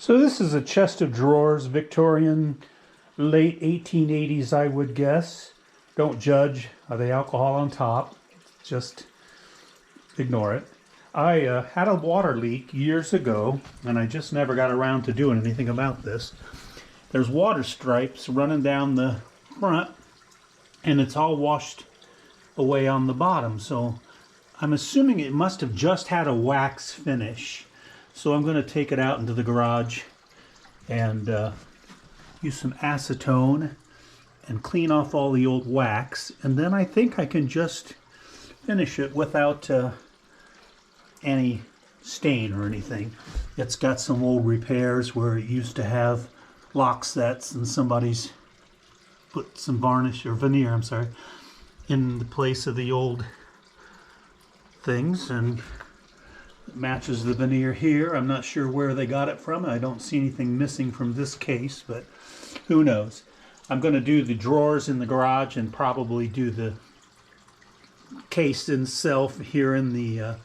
So this is a chest of drawers, Victorian, late 1880s, I would guess. Don't judge the alcohol on top. Just ignore it. I had a water leak years ago, and I just never got around to doing anything about this. There's water stripes running down the front, and it's all washed away on the bottom. So I'm assuming it must have just had a wax finish. So I'm going to take it out into the garage and use some acetone and clean off all the old wax. And then I think I can just finish it without any stain or anything. It's got some old repairs where it used to have lock sets and somebody's put some varnish or veneer, I'm sorry, in the place of the old things, and it matches the veneer here. I'm not sure where they got it from. I don't see anything missing from this case, but who knows. I'm going to do the drawers in the garage and probably do the case itself here in the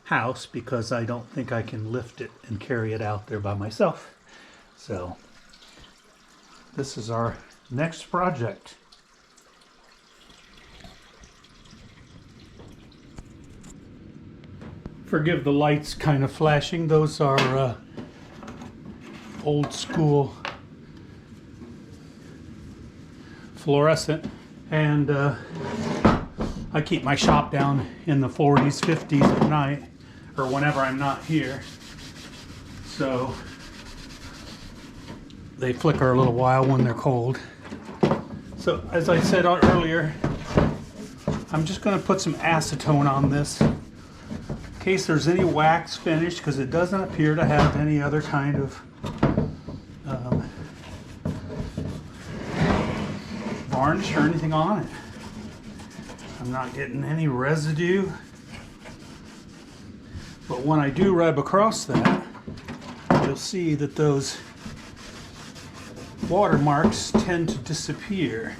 house, because I don't think I can lift it and carry it out there by myself. So this is our next project. Forgive the lights kind of flashing. Those are old school fluorescent, and I keep my shop down in the 40s, 50s at night, or whenever I'm not here. So they flicker a little while when they're cold. So as I said earlier, I'm just going to put some acetone on this in case there's any wax finish, because it doesn't appear to have any other kind of varnish or anything on it. I'm not getting any residue, but when I do rub across that, you'll see that those watermarks tend to disappear.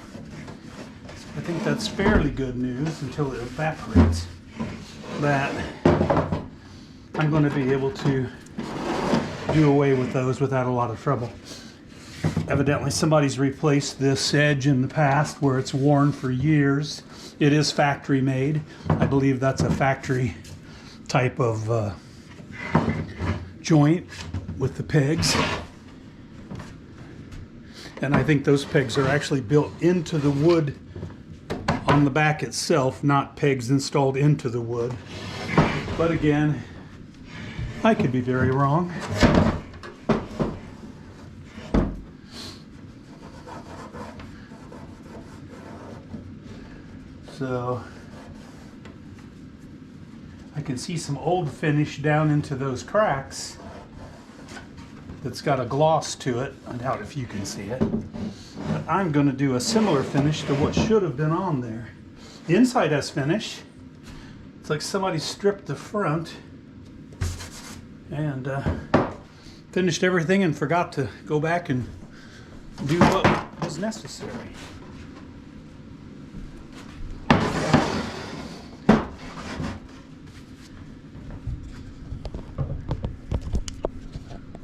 I think that's fairly good news until it evaporates. That I'm going to be able to do away with those without a lot of trouble. Evidently somebody's replaced this edge in the past where it's worn for years. It is factory made. I believe that's a factory type of joint with the pegs. And I think those pegs are actually built into the wood on the back itself, not pegs installed into the wood. But again, I could be very wrong. So I can see some old finish down into those cracks that's got a gloss to it. I doubt if you can see it. But I'm going to do a similar finish to what should have been on there. The inside has finish. It's like somebody stripped the front and finished everything and forgot to go back and do what was necessary.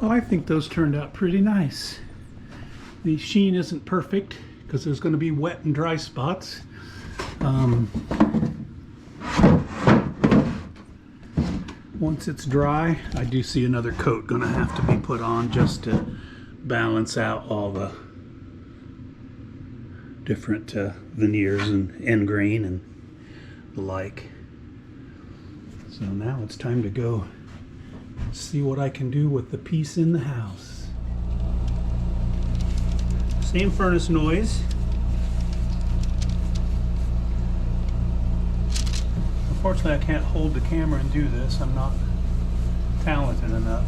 Well, I think those turned out pretty nice. The sheen isn't perfect because there's going to be wet and dry spots. Once it's dry, I do see another coat going to have to be put on just to balance out all the different veneers and end grain and the like. So now it's time to go see what I can do with the piece in the house. Same furnace noise. Unfortunately, I can't hold the camera and do this. I'm not talented enough.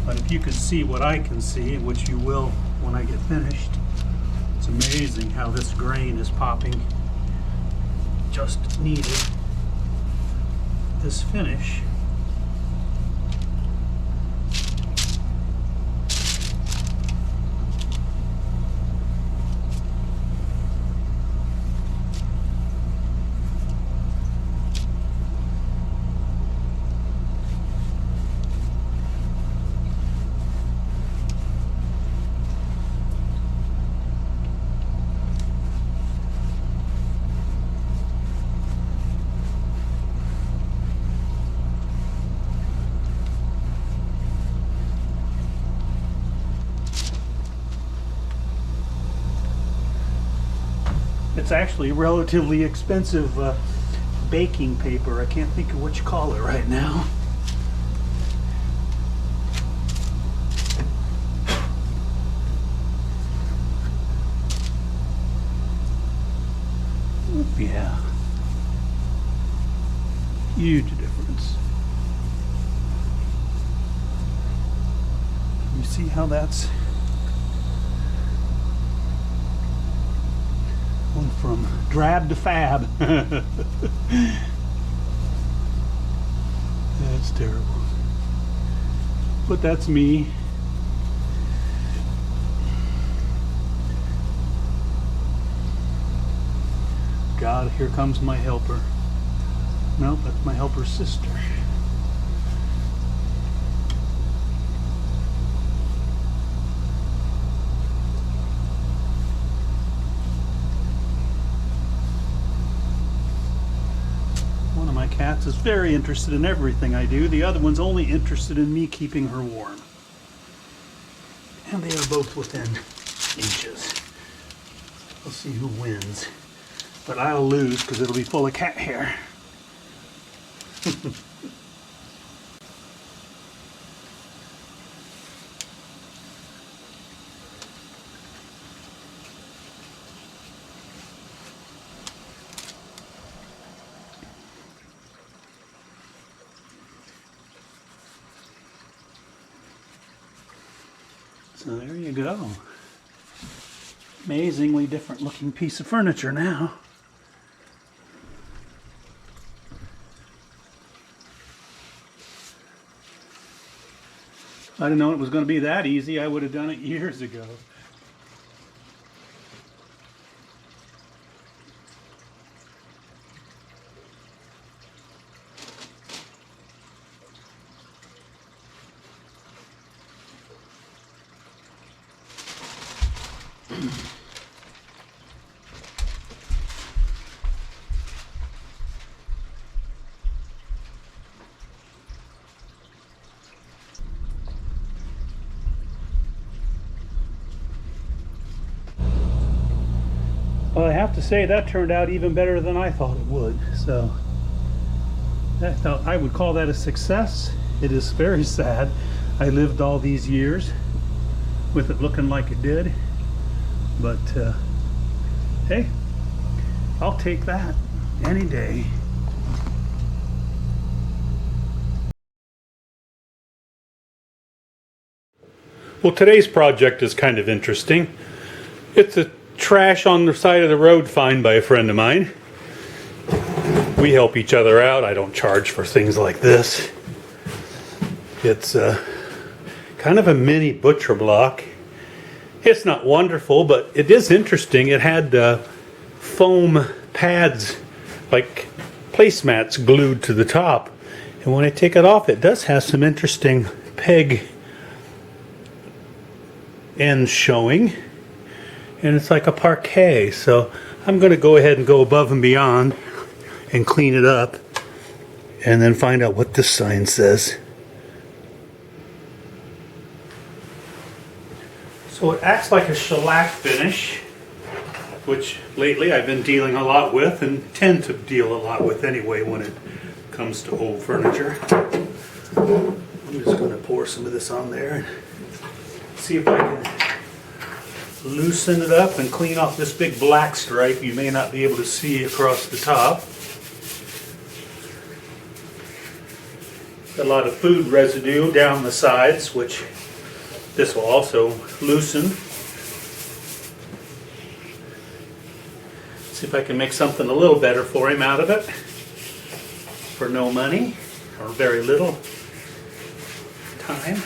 But if you could see what I can see, which you will when I get finished, it's amazing how this grain is popping. Just needed this finish. It's actually relatively expensive baking paper. I can't think of what you call it right now. Yeah. Huge difference. You see how that's going from drab to fab. That's terrible. But that's me. God, here comes my helper. Nope, that's my helper's sister. One of my cats is very interested in everything I do. The other one's only interested in me keeping her warm. And they are both within inches. We'll see who wins. But I'll lose because it'll be full of cat hair. So there you go. Amazingly different looking piece of furniture now. If I'd have known it was going to be that easy, I would have done it years ago. Well, I have to say that turned out even better than I thought it would. So I would call that a success. It is very sad. I lived all these years with it looking like it did. But hey, I'll take that any day. Well, today's project is kind of interesting. It's a trash on the side of the road find by a friend of mine. We help each other out. I don't charge for things like this. It's kind of a mini butcher block. It's not wonderful, but it is interesting. It had foam pads, like placemats, glued to the top. And when I take it off, it does have some interesting peg ends showing. And it's like a parquet, so I'm going to go ahead and go above and beyond and clean it up and then find out what this sign says. So it acts like a shellac finish, which lately I've been dealing a lot with and tend to deal a lot with anyway when it comes to old furniture. I'm just going to pour some of this on there and see if I can loosen it up and clean off this big black stripe you may not be able to see across the top. A lot of food residue down the sides, which this will also loosen. See if I can make something a little better for him out of it for no money or very little time.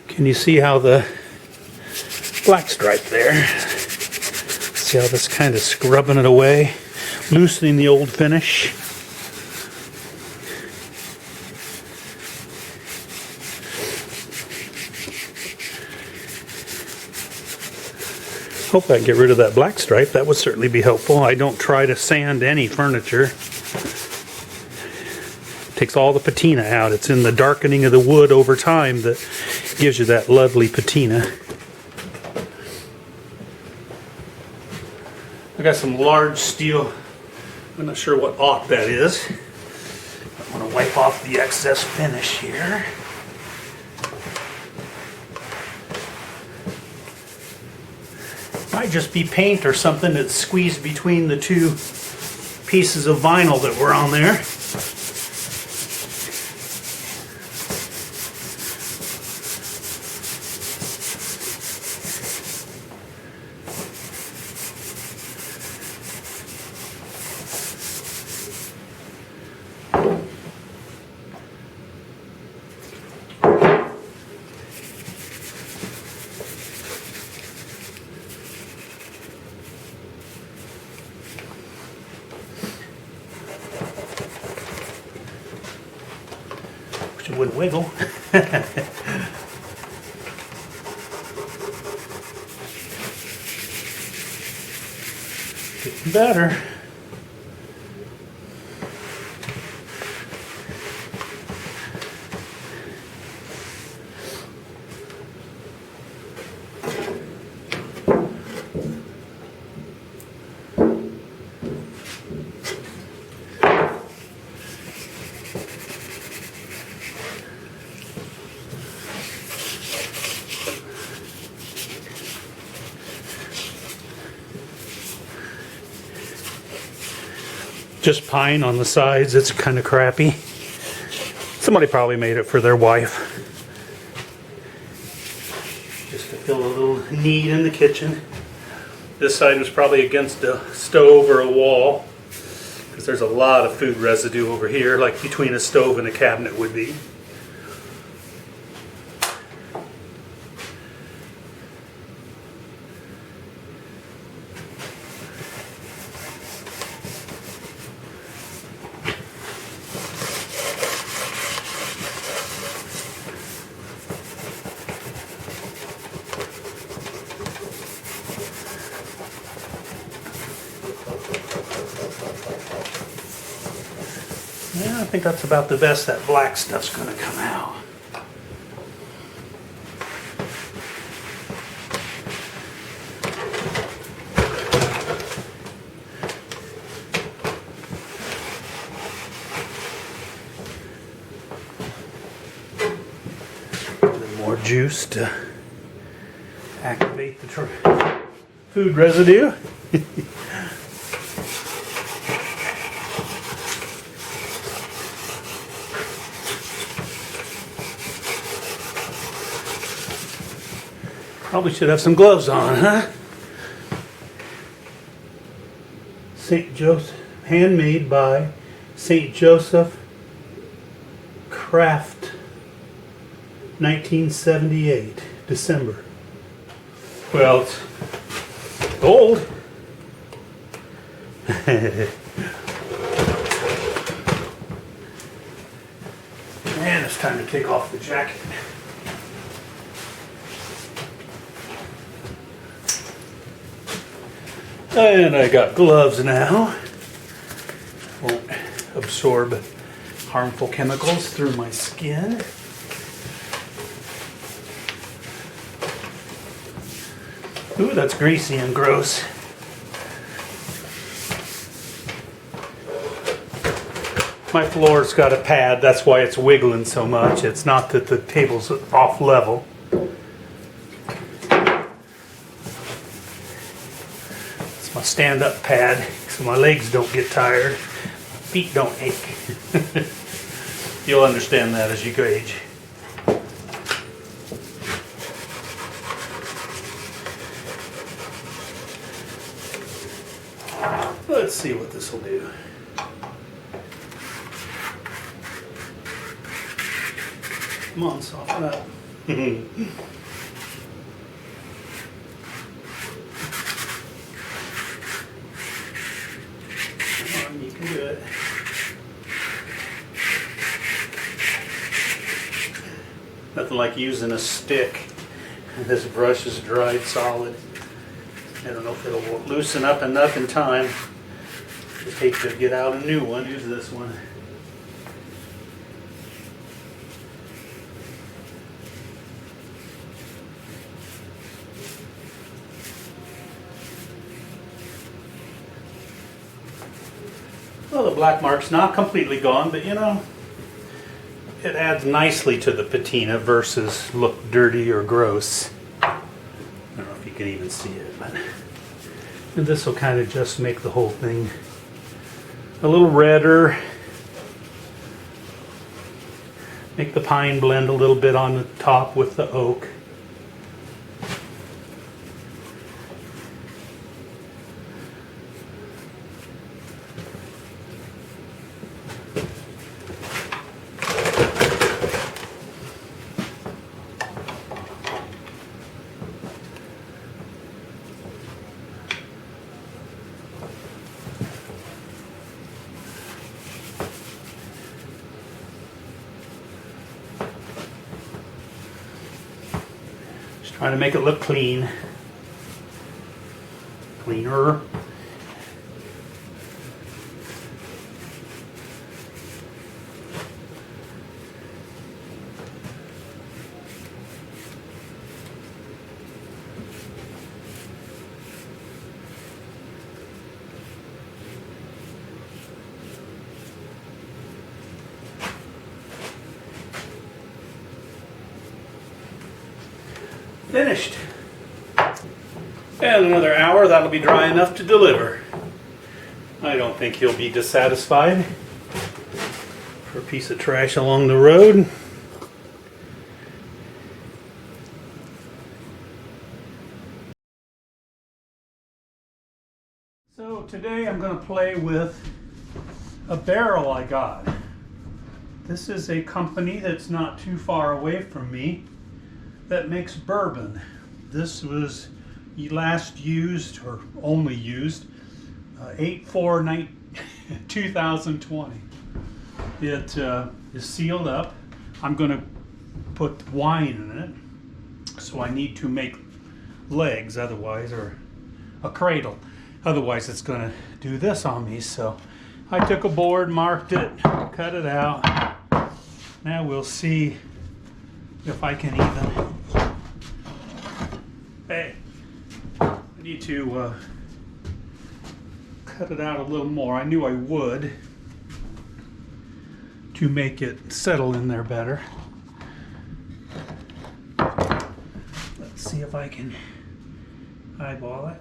Can you see how the black stripe there? See how that's kind of scrubbing it away, loosening the old finish. Hope I can get rid of that black stripe. That would certainly be helpful. I don't try to sand any furniture. Takes all the patina out. It's in the darkening of the wood over time that gives you that lovely patina. got some large steel. I'm not sure what aught that is. I want to wipe off the excess finish here. Might just be paint or something that's squeezed between the two pieces of vinyl that were on there. It wouldn't wiggle. Getting better. Just pine on the sides. It's kind of crappy. Somebody probably made it for their wife. Just to fill a little need in the kitchen. This side was probably against a stove or a wall, because there's a lot of food residue over here, like between a stove and a cabinet would be. Yeah, I think that's about the best that black stuff's going to come out. A little more juice to activate the food residue. Probably should have some gloves on, huh? St. Joseph, handmade by St. Joseph Craft, 1978, December. Well, it's gold. And it's time to take off the jacket. And I got gloves now. Won't absorb harmful chemicals through my skin. Ooh, that's greasy and gross. My floor's got a pad, that's why it's wiggling so much. It's not that the table's off level. My stand-up pad so my legs don't get tired, feet don't ache. You'll understand that as you age. Let's see what this will do. Come on, soften up. You can do it. Nothing like using a stick. This brush is dried solid. I don't know if it'll loosen up enough in time. Just hate to get out a new one. Use this one. black mark's not completely gone, but you know, it adds nicely to the patina versus look dirty or gross. I don't know if you can even see it, but and this will kind of just make the whole thing a little redder. Make the pine blend a little bit on the top with the oak. Trying to make it look clean. Cleaner. Finished. And another hour, that'll be dry enough to deliver. I don't think he'll be dissatisfied for a piece of trash along the road. So today I'm going to play with a barrel I got. This is a company that's not too far away from me that makes bourbon. This was last used, or only used, 8/4/2020. It is sealed up. I'm going to put wine in it, so I need to make legs otherwise, or a cradle. Otherwise it's going to do this on me. So I took a board, marked it, cut it out. Now we'll see if I can even. Hey, I need to cut it out a little more. I knew I would, to make it settle in there better. Let's see if I can eyeball it.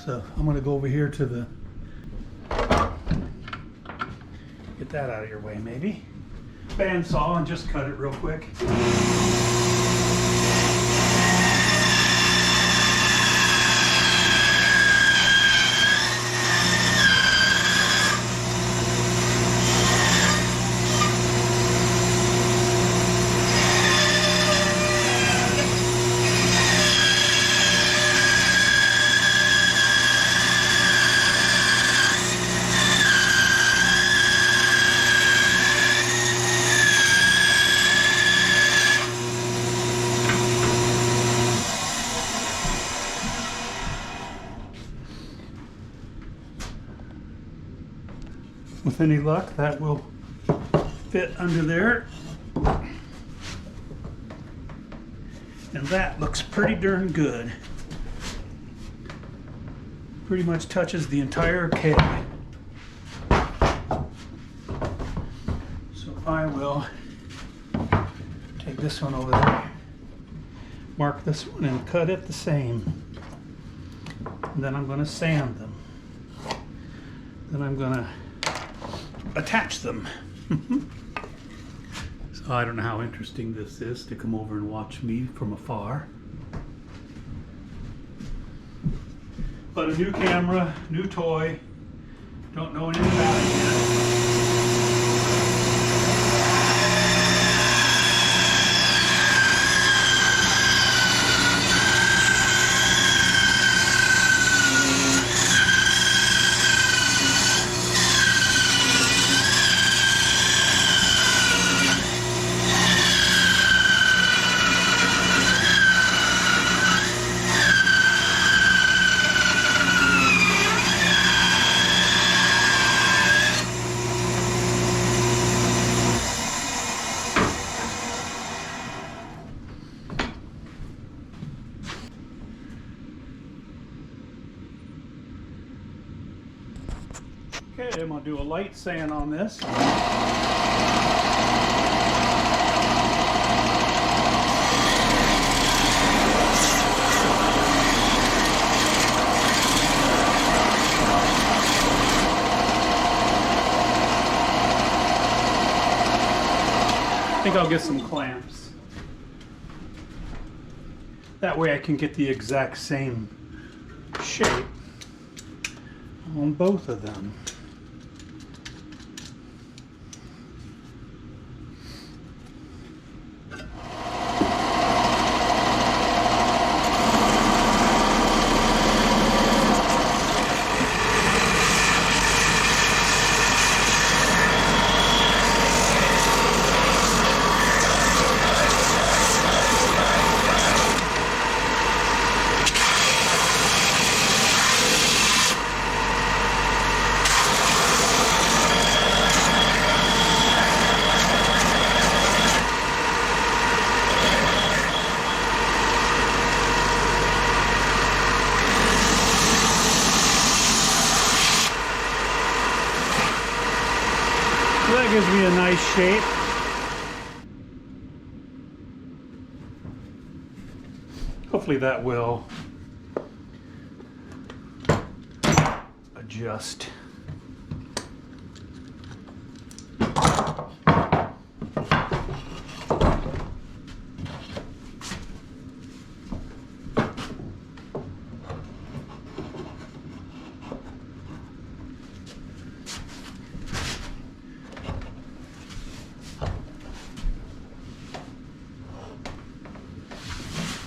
So I'm going to go over here to the, get that out of your way maybe, bandsaw, and just cut it real quick. With any luck, that will fit under there. And that looks pretty darn good. Pretty much touches the entire keg. So I will take this one over there, mark this one, and cut it the same. And then I'm going to sand them. Then I'm going to attach them. So I don't know how interesting this is to come over and watch me from afar. But a new camera, new toy, don't know anything about it yet. Okay, I'm going to do a light sand on this. I think I'll get some clamps. That way I can get the exact same shape on both of them. So that gives me a nice shape. Hopefully that will adjust.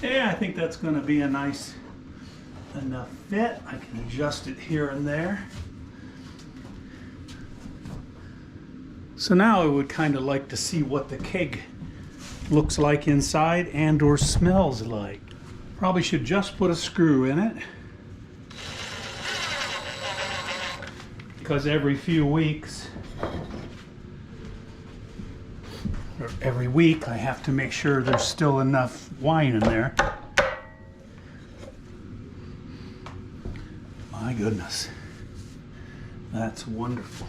Yeah, I think that's going to be a nice enough fit. I can adjust it here and there. So now I would kind of like to see what the keg looks like inside and or smells like. Probably should just put a screw in it, because every few weeks or every week I have to make sure there's still enough wine in there. My goodness, that's wonderful.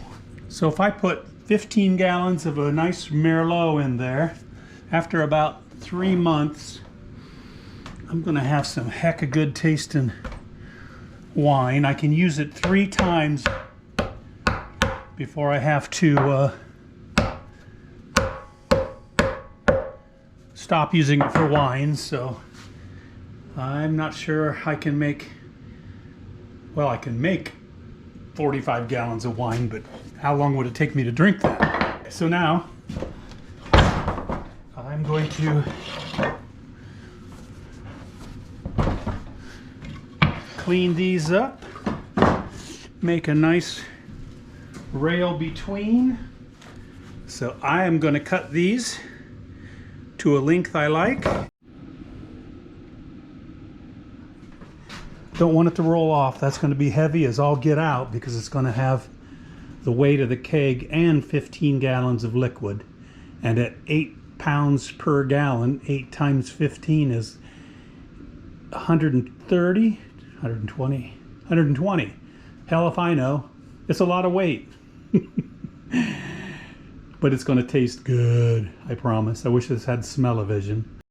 So if I put 15 gallons of a nice Merlot in there, after about 3 months, I'm gonna have some heck of good tasting wine. I can use it 3 times before I have to stop using it for wine. So I'm not sure I can make, well, I can make 45 gallons of wine, but how long would it take me to drink that? So now I'm going to clean these up, make a nice rail between. So I am going to cut these to a length I like. Don't want it to roll off. That's going to be heavy as all get out, because it's going to have the weight of the keg and 15 gallons of liquid. And at 8 pounds per gallon, 8 times 15 is 130, 120, 120. Hell if I know. It's a lot of weight. But it's going to taste good, I promise. I wish this had smell-o-vision.